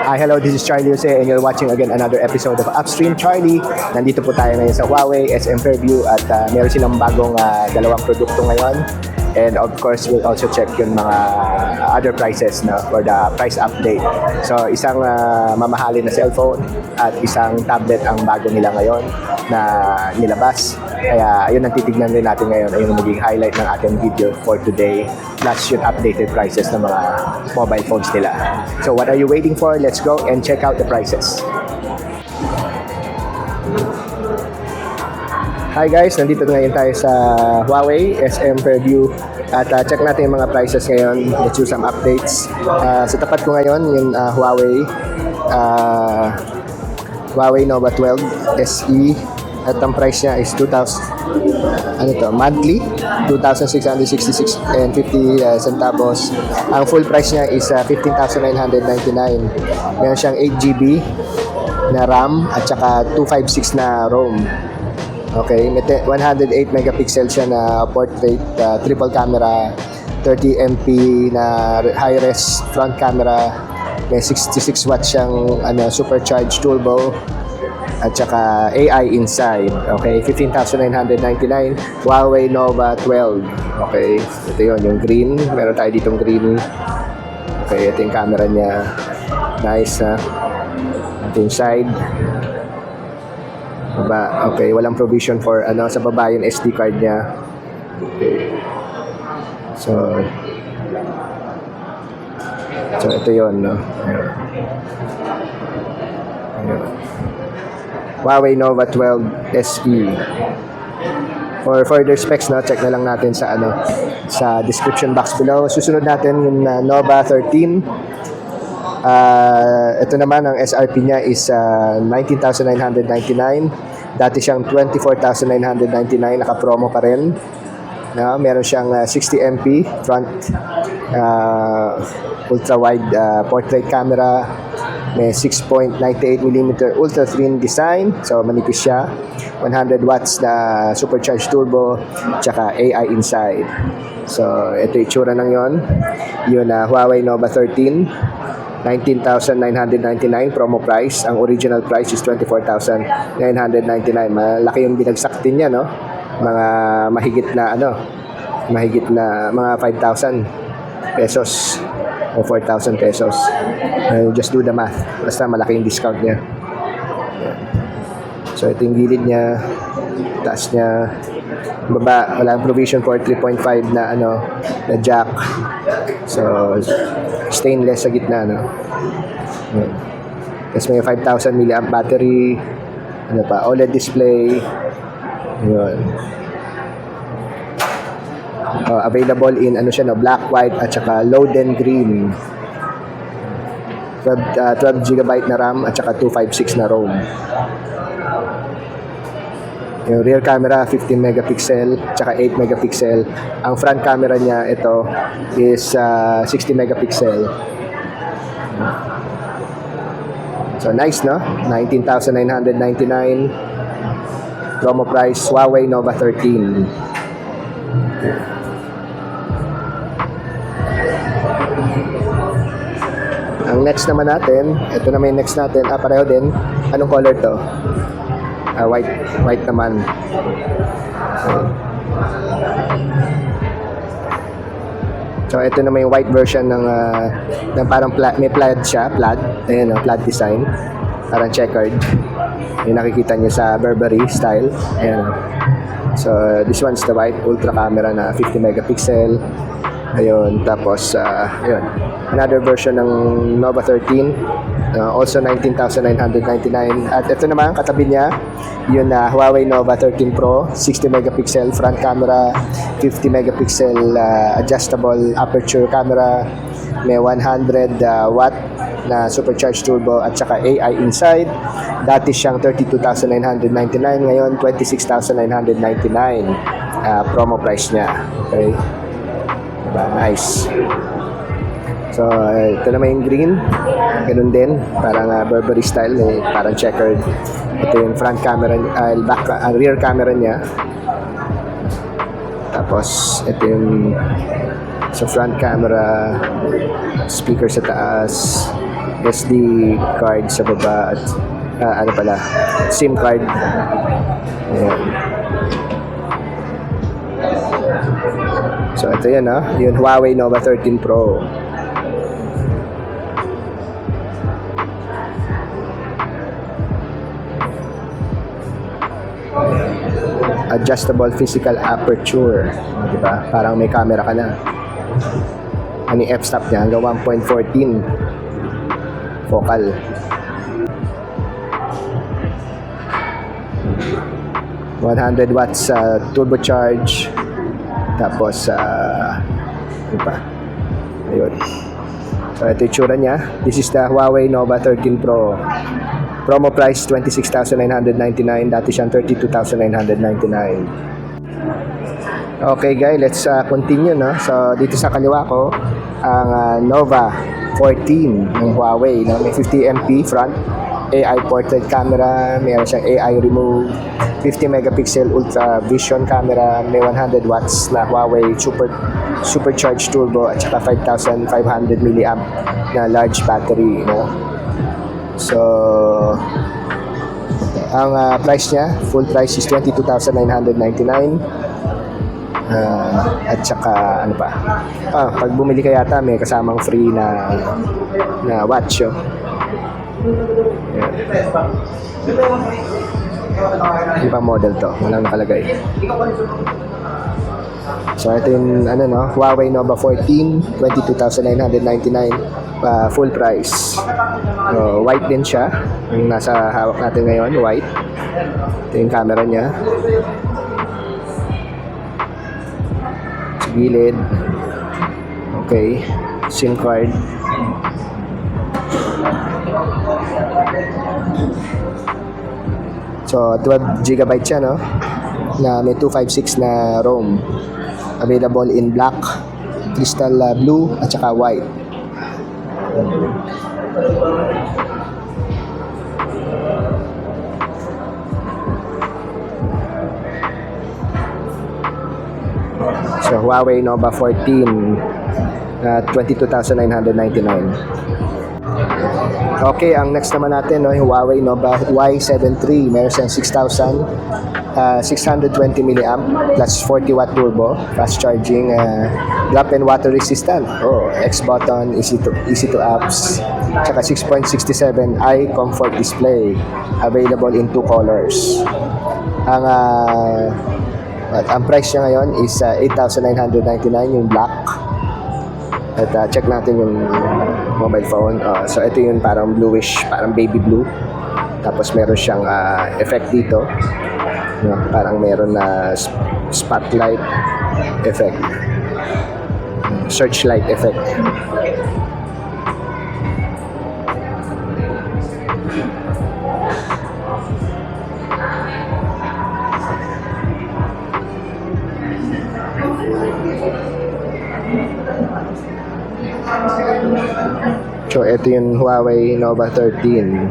Hi, hello, this is Charlie Jose and you're watching again another episode of Upstream Charlie. Nandito po tayo ngayon sa Huawei SM Fairview at meron silang bagong dalawang produkto ngayon. And of course, we'll also check yung mga other prices for the price update. So, isang mamahalin na cellphone at isang tablet ang bago nila ngayon na nilabas. Kaya yun ang titignan rin natin ngayon. Ayun ang magiging highlight ng ating video for today. Plus yung updated prices ng mga mobile phones nila. So, what are you waiting for? Let's go and check out the prices. Hi guys, nandito ngayon tayo sa Huawei SM Fairview at check natin yung mga prices ngayon. Let's do some updates. Sa tapat ko ngayon yung Huawei Nova 12 SE at ang price niya is 2,000 monthly 2,666 and 50 centavos. Ang full price niya is 15,999. Meron siyang 8GB na RAM at saka 256 na ROM. Okay, 108 megapixel siya na portrait, triple camera, 30MP na high-res front camera, may 66 watts siyang supercharged turbo at saka AI inside. Okay, 15,999 Huawei Nova 12. Okay, ito yun, yung green. Meron tayo ditong green. Okay, ito yung camera niya. Nice, ha? Ito yung side. Baba, okay, walang provision for sa baba yung SD card niya. Okay. So ito yun, no? Ayan. Huawei Nova 12 SE. For further specs, no, check na lang natin sa sa description box below. Susunod natin yung Nova 13. Ito naman ang SRP niya is 19,999. Dati siyang 24,999, naka-promo pa rin. Meron siyang 60MP front ultra-wide portrait camera. May 6.98mm ultra thin design, so manipis siya. 100 watts na supercharged turbo, tsaka AI inside. So ito itsura ng yon. Yun Huawei Nova 13. 19,999 promo price. Ang original price is 24,999. Malaki yung binagsak din niya, no? Mga mahigit na mga 5,000 pesos o 4,000 pesos. Just do the math. Basta malaki yung discount niya. So ito yung gilid niya, taas niya, baba, walang provision for 3.5 na jack. So stainless sa gitna, no? Tapos may 5,000 mAh battery, OLED display. Yun. Available in black, white at saka Loden green. 12GB na RAM at saka 256 na ROM. Yung rear camera 15 megapixel tsaka 8 megapixel. Ang front camera niya ito is 60 megapixel. So nice, no? 19,999 promo price Huawei Nova 13. Ang next naman natin, ito naman yung next natin, pareho din. Anong color to? White naman. So ito naman yung white version ng parang may plaid siya, ayan, plaid design, parang checkered. Yung nakikita niyo sa Burberry style. Ayan. So this one's the white ultra camera na 50 megapixel. Ayun, tapos ayun, another version ng Nova 13, also 19,999. At ito naman katabi niya yun Huawei Nova 13 Pro, 60 megapixel front camera, 50 megapixel adjustable aperture camera, may 100 watt na supercharged turbo at saka AI inside. Dati siyang 32,999, ngayon 26,999 promo price niya. Okay, nice. So ito naman yung green, ganun din, parang Burberry style, parang checkered. Ito yung front camera, rear camera niya. Tapos ito yung sa front camera, speaker sa taas, SD card sa baba at ano pala, SIM card. Ayan. So ito yan yung Huawei Nova 13 Pro. Adjustable physical aperture, di ba? Parang may camera ka na. Ano yung f-stop niya? Hanggang 1.14 focal. $100 watts turbocharge. Tapos ano pa? Ayun. So ito yung tsura niya. This is the Huawei Nova 13 Pro. Promo price 26,999. Dati siyang 32,999. Okay guys, let's continue So dito sa kaliwa ko ang Nova 14 ng Huawei May 50MP front, AI portrait camera, mayroon siyang AI remove, 50 megapixel ultra vision camera, may 100 watts na Huawei supercharged turbo at saka 5,500 milliamp na large battery So ang price niya, full price is 22,999. At saka ano pa? Pag bumili ka yata may kasamang free na watch Hindi pa model to, walang nakalagay. So ito yung Huawei Nova 14, 22,999 full price. White din siya. Yung nasa hawak natin ngayon, white. Ito yung camera niya. Sa gilid. Okay. SIM card. So 12 GB siya na may 256 na ROM. Available in black, crystal blue at saka white. So Huawei Nova 14 22,999. Okay, ang next naman natin yung Huawei Nova Y7 III. Meron siyang 6,620 milliamp plus 40 watt turbo, fast charging, drop and water resistant. X button, easy to apps. Tsaka 6.67 eye comfort display. Available in 2 colors. Ang price niya ngayon is 8,999 yung black. At check natin yung mobile phone. So ito yung parang bluish, parang baby blue. Tapos meron siyang effect dito. Parang meron na spotlight effect. Searchlight effect. So ito yung Huawei Nova 13.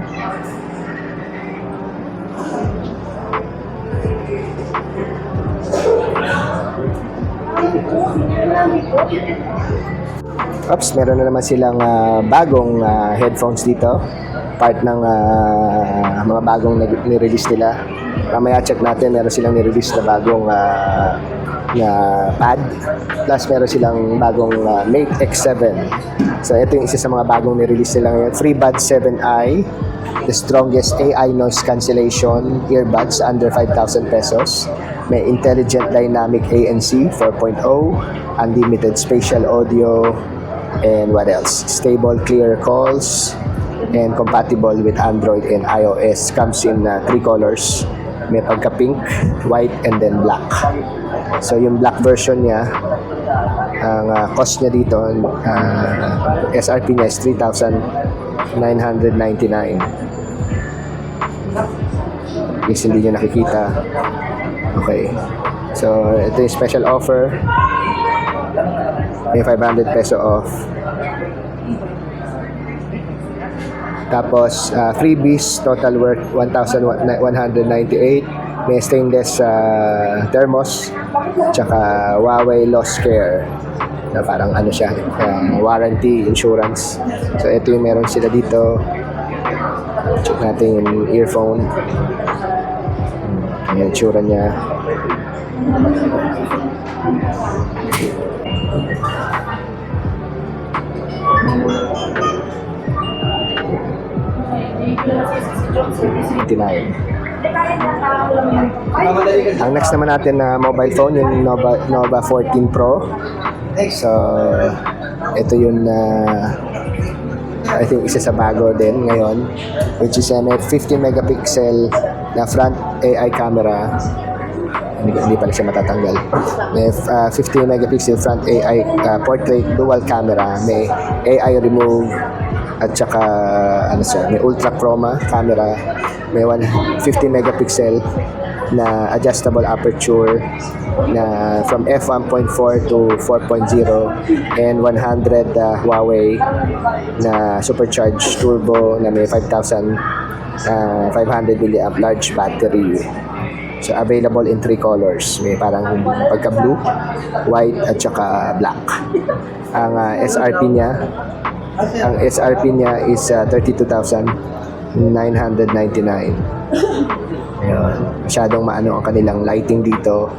Oops, meron na naman silang bagong headphones dito. Part ng mga bagong nirelease nila. Mamaya check natin, meron silang nirelease na bagong na pad. Plus meron silang bagong Mate X7. So ito yung isa sa mga bagong nirelease nila ngayon. FreeBuds 7i, the strongest AI noise cancellation earbuds under 5,000 pesos. May intelligent dynamic ANC 4.0, unlimited spatial audio, and what else? Stable clear calls, and compatible with Android and iOS. Comes in 3 colors. May pagka-pink, white, and then black. So yung black version niya, ang cost niya dito, SRP niya is 3,999. Is hindi niyo nakikita. Okay. So ito yung special offer. May 500 peso off. Tapos freebies, total worth 1,198. May stainless thermos, tsaka Huawei Lost Care. na parang ano siya, warranty, insurance. So ito yung meron sila dito. Check natin yung earphone. Ayan, tsura niya. Ang next naman natin na mobile phone, yung Nova 14 Pro. So, ito yung I think isa sa bago din ngayon, which is may 50 megapixel na front AI camera. Hindi pala siya matatanggal. May 50 megapixel front AI portrait dual camera, may AI remove, at saka may ultra chroma camera, may 150 megapixel na adjustable aperture na from f1.4 to 4.0, and 100 Huawei na supercharged turbo na may 5,500 mAh large battery. So available in 3 colors. May parang pagka blue, white, at saka black. Ang SRP niya is 32,999. Ayun. Masyadong maano ang kanilang lighting dito.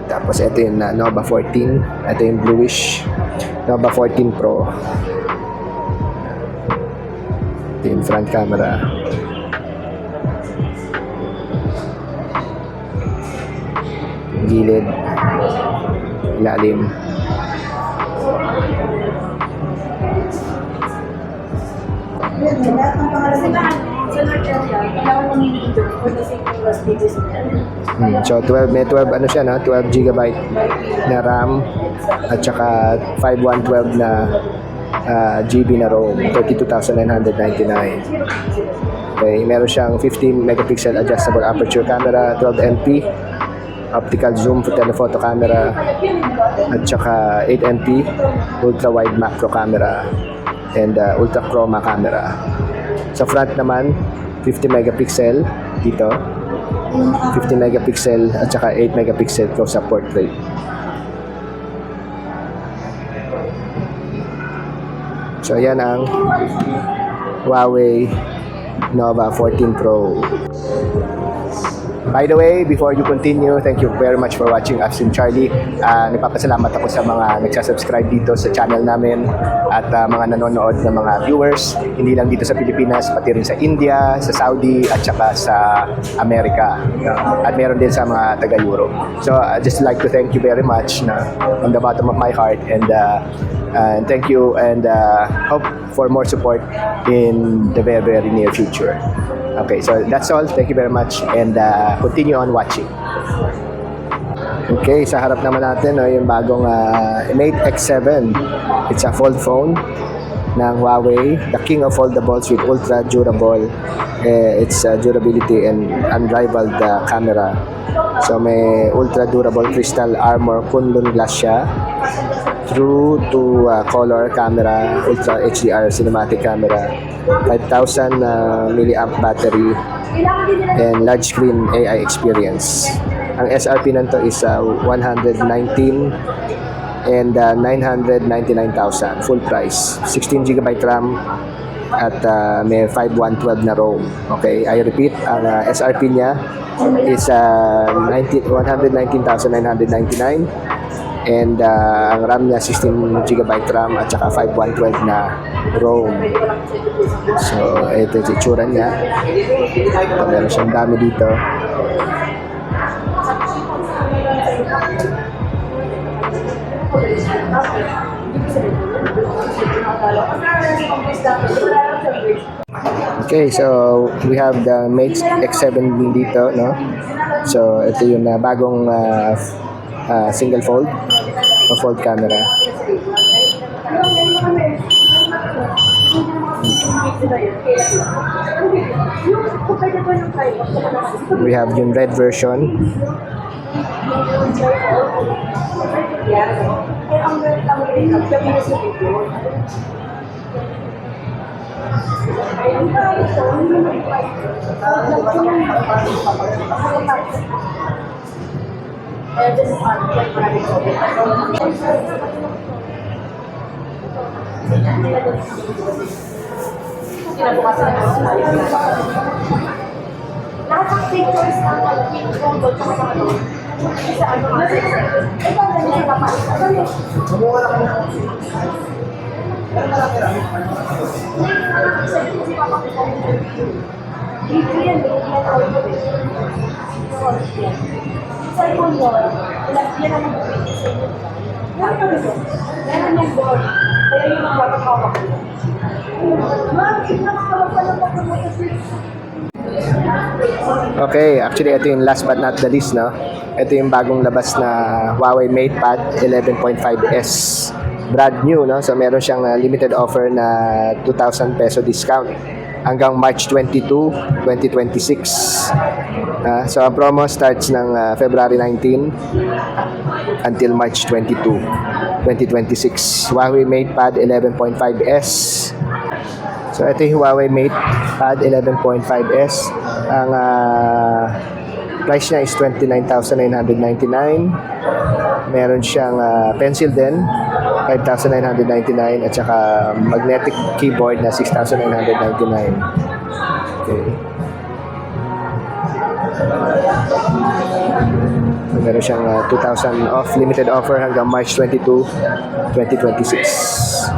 Tapos ito yung Nova 14. Ito yung bluish Nova 14 Pro. Ito yung front camera. Gilid, ilalim. So 12, may 12 ano siya, 12 GB na RAM at saka 5112 na GB na ROM, 32,999. Okay, meron siyang 50 megapixel adjustable aperture camera, 12 MP optical zoom for telephoto camera, at saka 8 MP ultra wide macro camera and ultra chroma camera. Sa front naman 50 megapixel dito, 50 megapixel at saka 8 megapixel close-up portrait. So yan ang Huawei Nova 14 Pro. By the way, before you continue, thank you very much for watching Action Charlie. Nagpapasalamat ako sa mga nagsasubscribe dito sa channel namin at mga nanonood na mga viewers, hindi lang dito sa Pilipinas, pati rin sa India, sa Saudi, at saka sa Amerika. At meron din sa mga taga-Europe. So, I'd just like to thank you very much from the bottom of my heart, and thank you, and hope for more support in the very, very near future. Okay, so that's all. Thank you very much, and continue on watching. Okay, sa harap naman natin yung bagong Mate X7. It's a fold phone ng Huawei, the king of foldables with ultra durable. Its durability and unrivaled camera. So may ultra durable crystal armor Kunlun glass siya, true to color camera, ultra HDR cinematic camera, 5,000 milliamp battery, and large screen AI experience. Ang SRP nito is 119 and 999,000 full price. 16 GB RAM at may 5112 na ROM. Okay, I repeat, ang SRP niya is 119,999, and ang RAM niya 16 GB RAM at saka 5112 na ROM. So ito yung itsura niya. Meron siyang dami dito. Okay, so we have the Mate X7 din dito, no? So ito yung bagong single fold o fold camera. We have yung red version. Lahat ng pictures ng pink combo tsaka sa ano. Sa ano nga. Ito ang ganda yung kapal. Dito yan, sa ipon mo, yan ang mag-picture sa inyo. Meron yung board. Kaya yung mga hawak-hawak. Ma'am, ito na mga pala mo sa Okay, actually ito yung last but not the least, no? Ito yung bagong labas na Huawei MatePad 11.5S. Brand new, no? So meron siyang limited offer na 2,000 peso discount hanggang March 22, 2026. So ang promo starts ng February 19 until March 22, 2026. Huawei MatePad 11.5S. So ito yung Huawei MatePad 11.5S. Ang price niya is 29,999. Meron siyang pencil din, 5,999, at saka magnetic keyboard na 6,999. Okay. So, meron siyang 2,000 off, limited offer hanggang March 22, 2026.